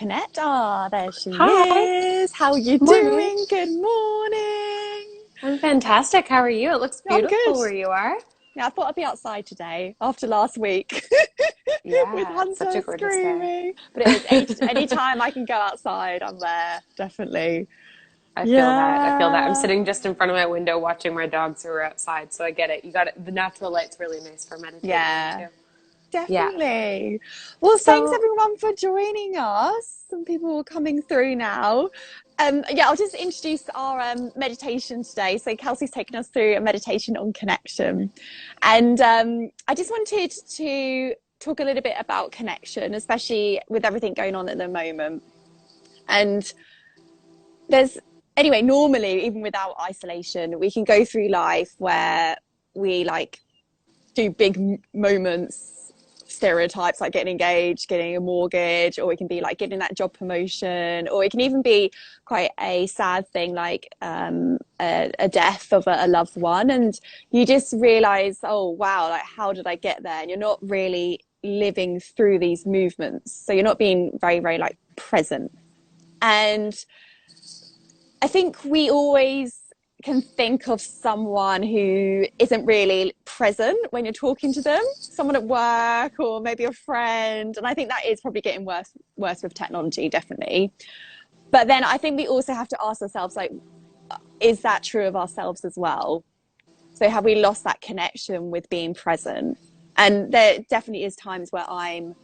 Connect. Ah, there she Hi, is. How are you morning. doing? Good morning. I'm fantastic. How are you? It looks I'm good. beautiful where you are. Yeah, I thought I'd be outside today after last week with Yeah, it's such a Hunter gorgeous day. screaming. But it is any time I can go outside, I'm there, definitely. I feel that. I feel that. I'm Yeah. sitting just in front of my window watching my dogs who are outside, so I get it. You got it. The natural light's really nice for meditating in Yeah. too. Yeah. Definitely. Well, thanks So, everyone for joining us. Some people are coming through now. Yeah, I'll just introduce our meditation today. So Kelsey's taken us through a meditation on connection. And I just wanted to talk a little bit about connection, especially with everything going on at the moment. And there's, anyway, normally, even without isolation, we can go through life where we like do big moments, stereotypes like getting engaged, getting a mortgage, or it can be like getting that job promotion, or it can even be quite a sad thing like a death of a loved one, and you just realize, oh wow, like how did I get there? And you're not really living through these movements, so you're not being very like present. And I think we always can think of someone who isn't really present when you're talking to them, someone at work or maybe a friend. And I think that is probably getting worse with technology, definitely. But then I think we also have to ask ourselves, like, is that true of ourselves as well? So have we lost that connection with being present? And there definitely is times where I'm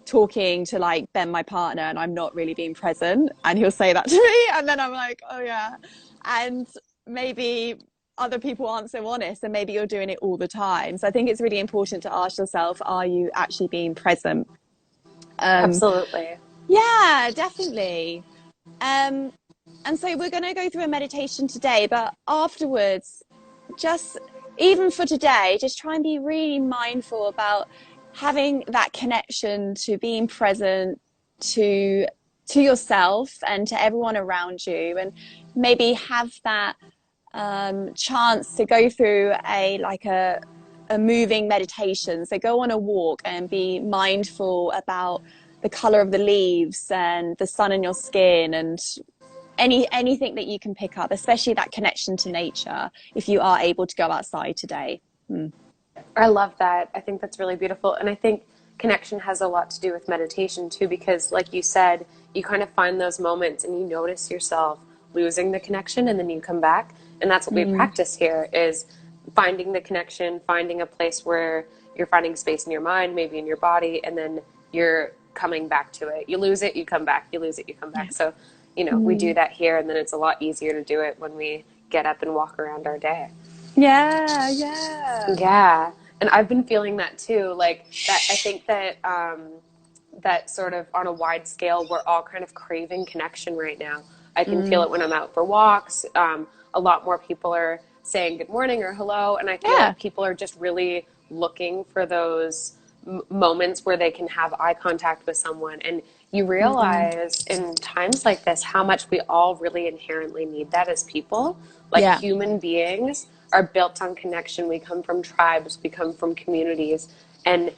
talking to like Ben, my partner, and I'm not really being present, and he'll say that to me, and then I'm like, oh yeah. And maybe other people aren't so honest, and maybe you're doing it all the time. So I think it's really important to ask yourself, are you actually being present? um absolutely. yeah, definitely. um and so we're going to go through a meditation today, but afterwards, just even for today, just try and be really mindful about having that connection to being present to yourself and to everyone around you, and maybe have that chance to go through a moving meditation. So go on a walk and be mindful about the color of the leaves and the sun in your skin, and anything that you can pick up, especially that connection to nature, if you are able to go outside today. I love that. I think that's really beautiful. And I think connection has a lot to do with meditation too, because like you said, you kind of find those moments and you notice yourself losing the connection and then you come back. And that's what we Mm. practice here is finding the connection, finding a place where you're finding space in your mind, maybe in your body, and then you're coming back to it. You lose it, you come back. You lose it, you come Yeah. back. So, we do Mm. that here, and then it's a lot easier to do it when we get up and walk around our day. Yeah, yeah. Yeah. And I've been feeling that too. Like that, I think that that sort of on a wide scale, we're all kind of craving connection right now. I can feel Mm. it when I'm out for walks. A lot more people are saying good morning or hello, and I feel Yeah. like people are just really looking for those moments where they can have eye contact with someone. And you Mm. realize in times like this how much we all really inherently need that as people. Like Yeah. human beings are built on connection. We come from tribes, we come from communities. And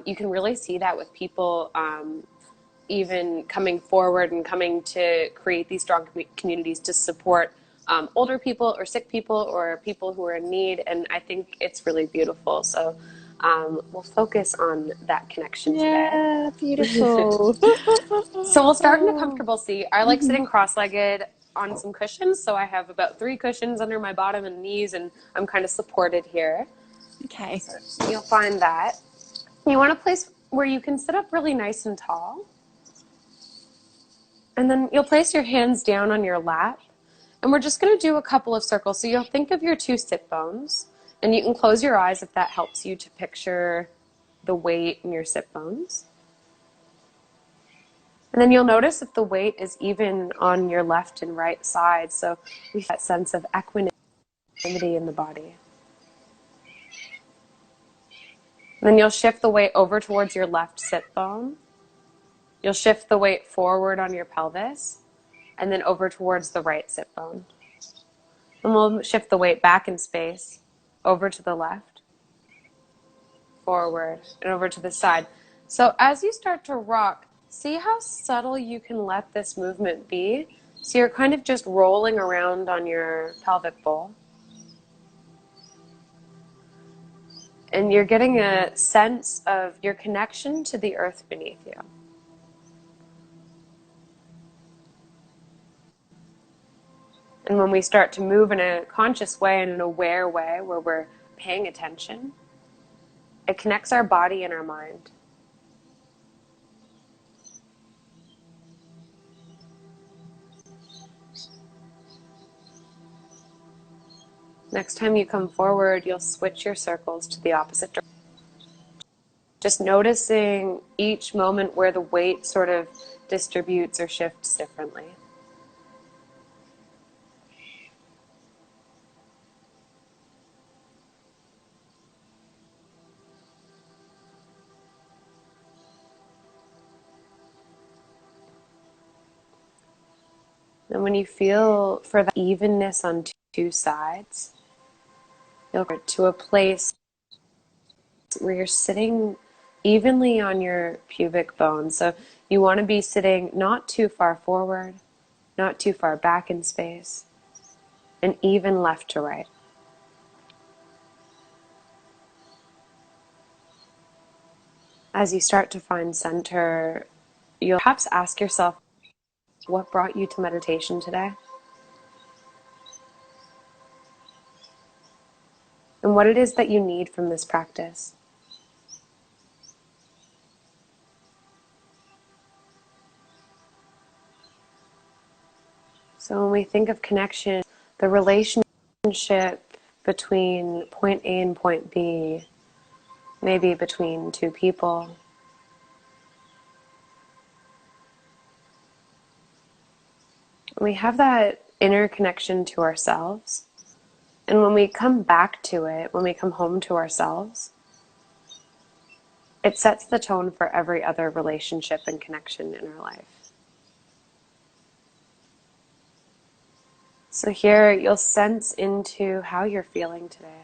you can really see that with people even coming forward and coming to create these strong communities to support older people or sick people or people who are in need. And I think it's really beautiful. So we'll focus on that connection today. Yeah, beautiful. So we'll start in a Oh. comfortable seat. I like Mhm. sitting cross-legged on some cushions. So I have about 3 cushions under my bottom and knees, and I'm kind of supported here. Okay. So you'll find that. You want a place where you can sit up really nice and tall. And then you'll place your hands down on your lap. And we're just going to do a couple of circles. So you'll think of your 2 sit bones. And you can close your eyes if that helps you to picture the weight in your sit bones. And then you'll notice that the weight is even on your left and right side. So we have that sense of equanimity in the body. And then you'll shift the weight over towards your left sit bone. You'll shift the weight forward on your pelvis and then over towards the right sit bone. And we'll shift the weight back in space over to the left, forward, and over to the side. So as you start to rock, See how subtle you can let this movement be? So you're kind of just rolling around on your pelvic bowl. And you're getting a sense of your connection to the earth beneath you. And when we start to move in a conscious way and an aware way where we're paying attention, it connects our body and our mind. Next time you come forward, you'll switch your circles to the opposite direction. Just noticing each moment where the weight sort of distributes or shifts differently. And when you feel for that evenness on two sides, you'll go to a place where you're sitting evenly on your pubic bone. So you want to be sitting not too far forward, not too far back in space, and even left to right. As you start to find center, you'll perhaps ask yourself, what brought you to meditation today? And what it is that you need from this practice. So when we think of connection, the relationship between point A and point B, maybe between two people, we have that inner connection to ourselves. And when we come back to it, when we come home to ourselves, it sets the tone for every other relationship and connection in our life. So here you'll sense into how you're feeling today.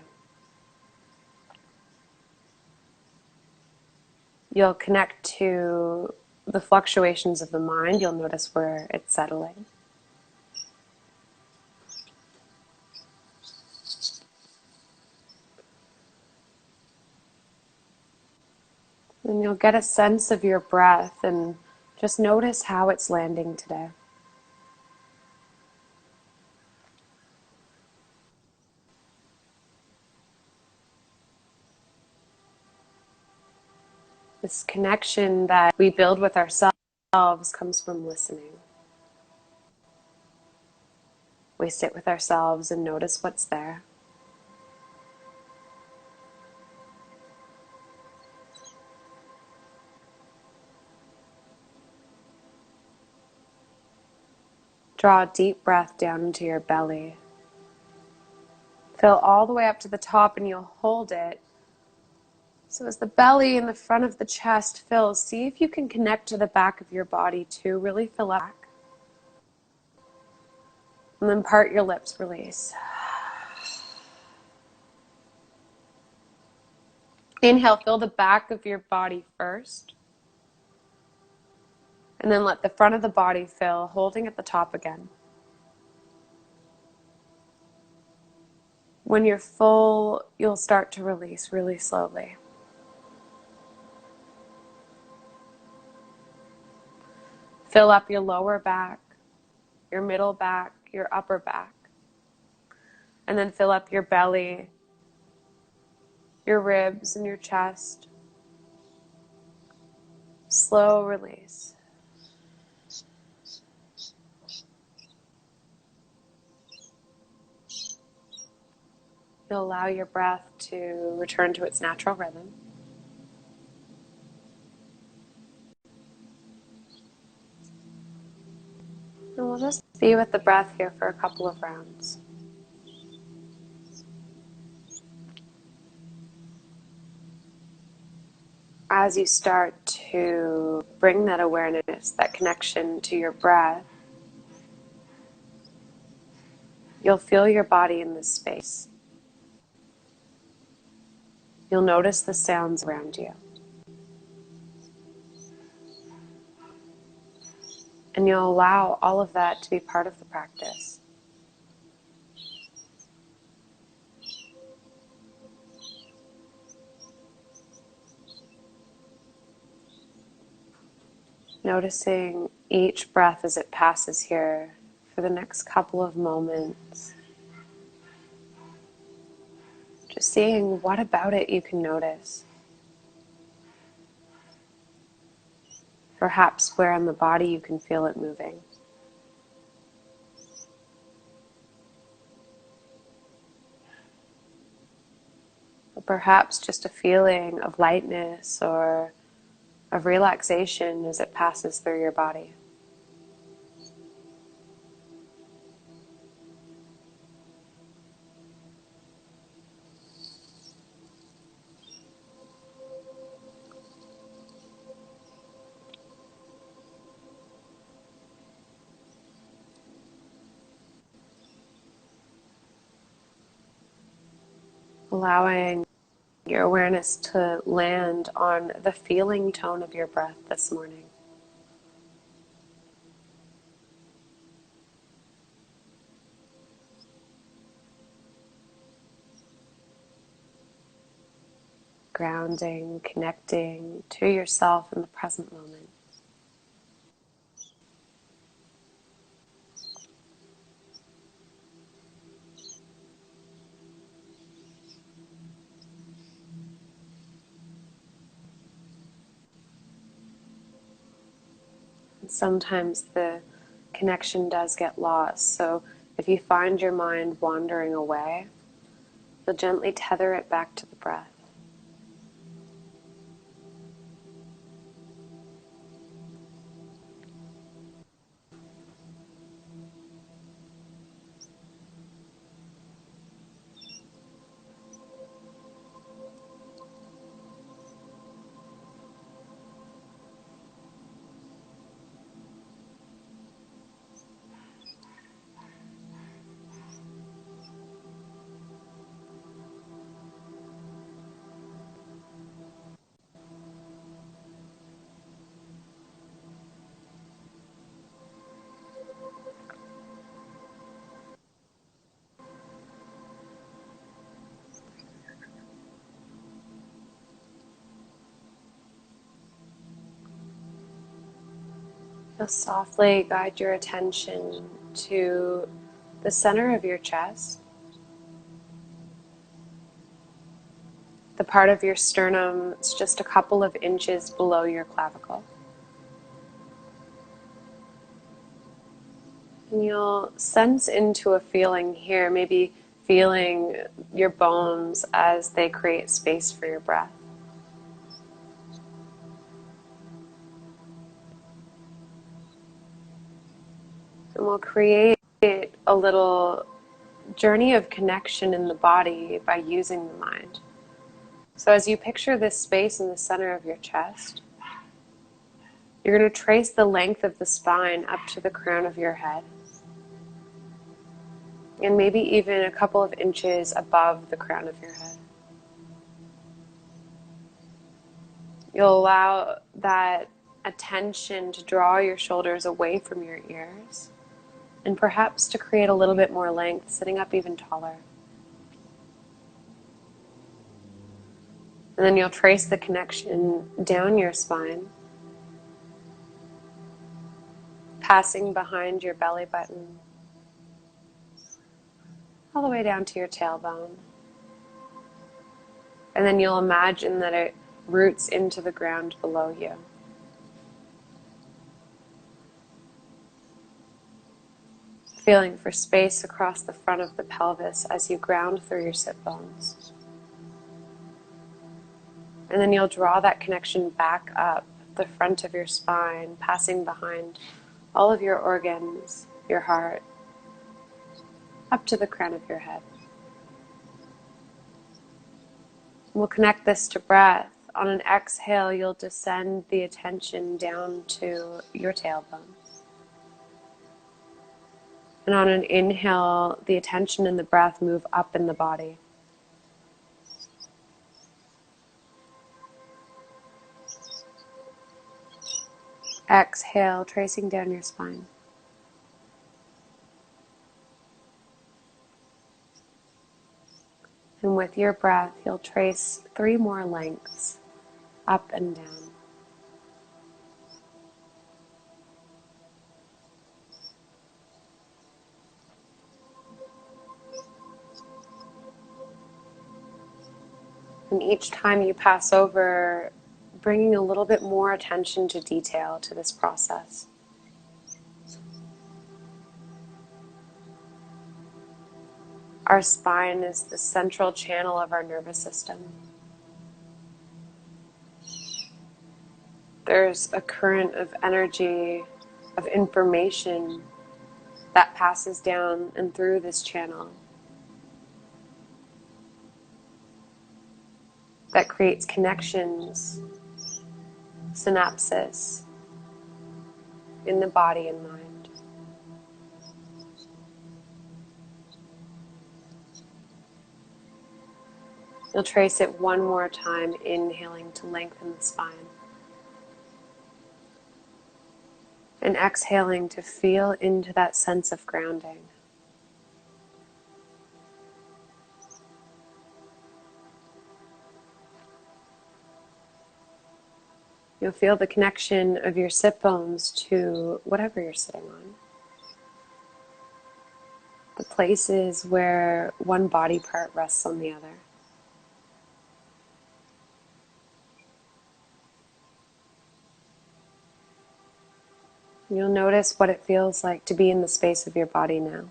You'll connect to the fluctuations of the mind. You'll notice where it's settling. And you'll get a sense of your breath and just notice how it's landing today. This connection that we build with ourselves comes from listening. We sit with ourselves and notice what's there. Draw a deep breath down into your belly. Fill all the way up to the top and you'll hold it. So as the belly and the front of the chest fills, see if you can connect to the back of your body too. Really fill up. And then part your lips, release. Inhale, fill the back of your body first. And then let the front of the body fill, holding at the top again. When you're full, you'll start to release really slowly. Fill up your lower back, your middle back, your upper back. And then fill up your belly, your ribs, and your chest. Slow release. You'll allow your breath to return to its natural rhythm. And we'll just be with the breath here for a couple of rounds. As you start to bring that awareness, that connection to your breath, you'll feel your body in this space. You'll notice the sounds around you. And you'll allow all of that to be part of the practice. Noticing each breath as it passes here for the next couple of moments. Just seeing what about it you can notice. Perhaps where in the body you can feel it moving. Or perhaps just a feeling of lightness or of relaxation as it passes through your body. Allowing your awareness to land on the feeling tone of your breath this morning. Grounding, connecting to yourself in the present moment. And sometimes the connection does get lost, so if you find your mind wandering away, you'll gently tether it back to the breath. You'll softly guide your attention to the center of your chest, the part of your sternum that's just a couple of inches below your clavicle. And you'll sense into a feeling here, maybe feeling your bones as they create space for your breath. And we'll create a little journey of connection in the body by using the mind. So as you picture this space in the center of your chest, you're going to trace the length of the spine up to the crown of your head, and maybe even a couple of inches above the crown of your head. You'll allow that attention to draw your shoulders away from your ears, and perhaps to create a little bit more length, sitting up even taller. And then you'll trace the connection down your spine, passing behind your belly button, all the way down to your tailbone. And then you'll imagine that it roots into the ground below you. Feeling for space across the front of the pelvis as you ground through your sit bones. And then you'll draw that connection back up the front of your spine, passing behind all of your organs, your heart, up to the crown of your head. We'll connect this to breath. On an exhale, you'll descend the attention down to your tailbone. And on an inhale, the attention and the breath move up in the body. Exhale, tracing down your spine. And with your breath, you'll trace 3 more lengths up and down. And each time you pass over, bringing a little bit more attention to detail to this process. Our spine is the central channel of our nervous system. There's a current of energy, of information that passes down and through this channel that creates connections, synapses in the body and mind. You'll trace it one more time, inhaling to lengthen the spine. And exhaling to feel into that sense of grounding. You'll feel the connection of your sit bones to whatever you're sitting on. The places where one body part rests on the other. You'll notice what it feels like to be in the space of your body now.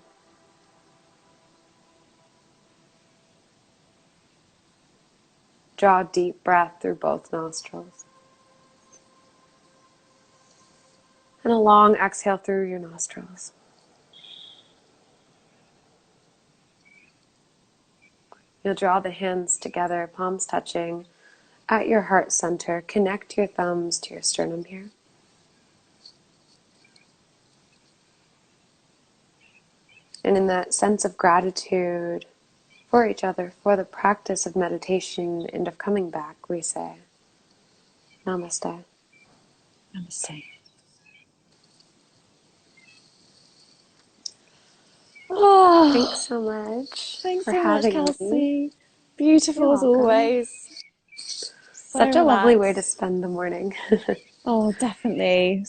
Draw a deep breath through both nostrils. And a long exhale through your nostrils. You'll draw the hands together, palms touching at your heart center. Connect your thumbs to your sternum here. And in that sense of gratitude for each other, for the practice of meditation and of coming back, we say, Namaste. Namaste. Oh, Thanks so much thanks for so much, having me. Kelsey. You're Beautiful as welcome. always. So Such a lovely way to relaxed. spend the morning. Oh, definitely.